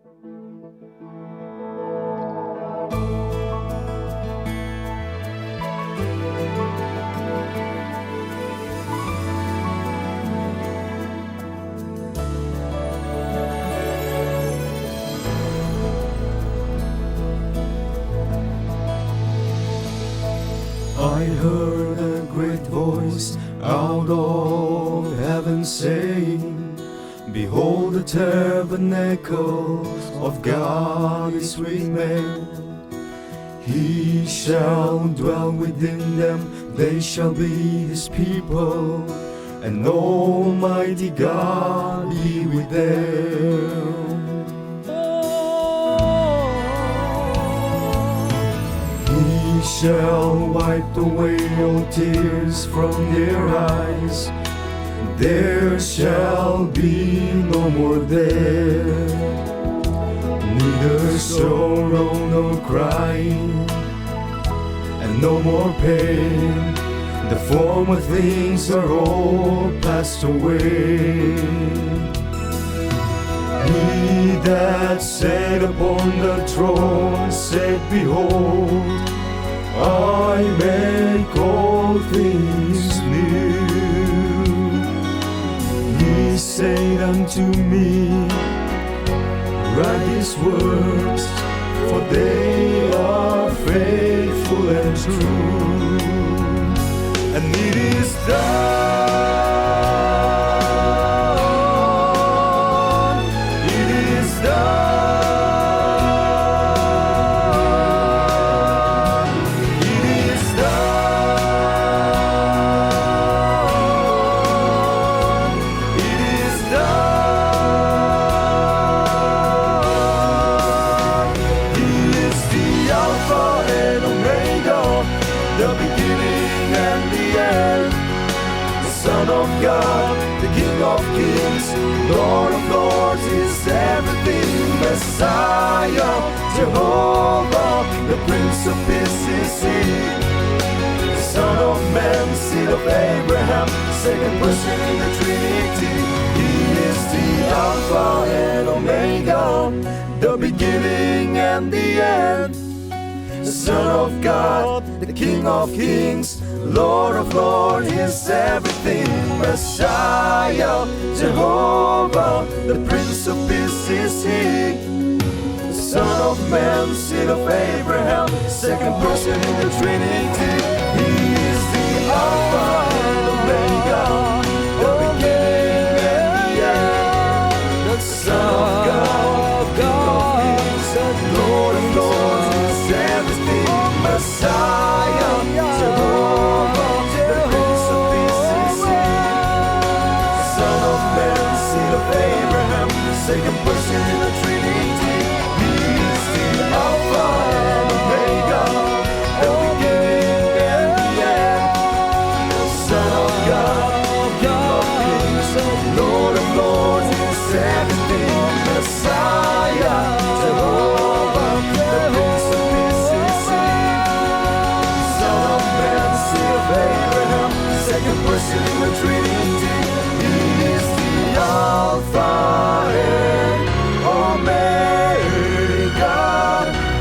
I heard a great voice out of heaven saying, Behold, the tabernacle of God is with men. He shall dwell within them, they shall be His people, and Almighty God be with them. He shall wipe away all tears from their eyes. There shall be no more death, neither sorrow nor crying, and no more pain. The former things are all passed away. He that sat upon the throne said, Behold, I make all things new. He said unto me, Write these words, for they are faithful and true. And it is done. It is done. It is done. It is done. He is the Alpha and Omega, the beginning and the end, the Son of God, the King of Kings, Lord of Lords, is everything. Messiah, Jehovah, the Prince of Peace is He, the Son of Man, seed of Abraham, second person in the Trinity. He is the Alpha and Omega, the beginning and the end, the Son of God, the King of Kings, Lord of Lords, is everything. Messiah, Jehovah, the Prince of Peace is He, the Son of Man, seed of Abraham, second person in the Trinity. He is the Alpha and Omega, the beginning and the end, the Son of God, King of Kings, Lord of Lords, is everything. Messiah, Jehovah, the Prince of Peace is He, Son of Man, seed of Abraham, second person in the Trinity. He is the Alpha and Omega, the beginning and the end, the Son of God, King of Kings, Lord of Lords, is everything. Messiah, Jehovah, the Prince of Peace is He, Son of Man, seed of Abraham, second person in the Trinity. He is the Alpha and Omega,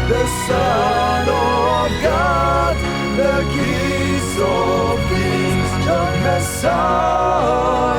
the Son of God, the King of Kings, the Messiah.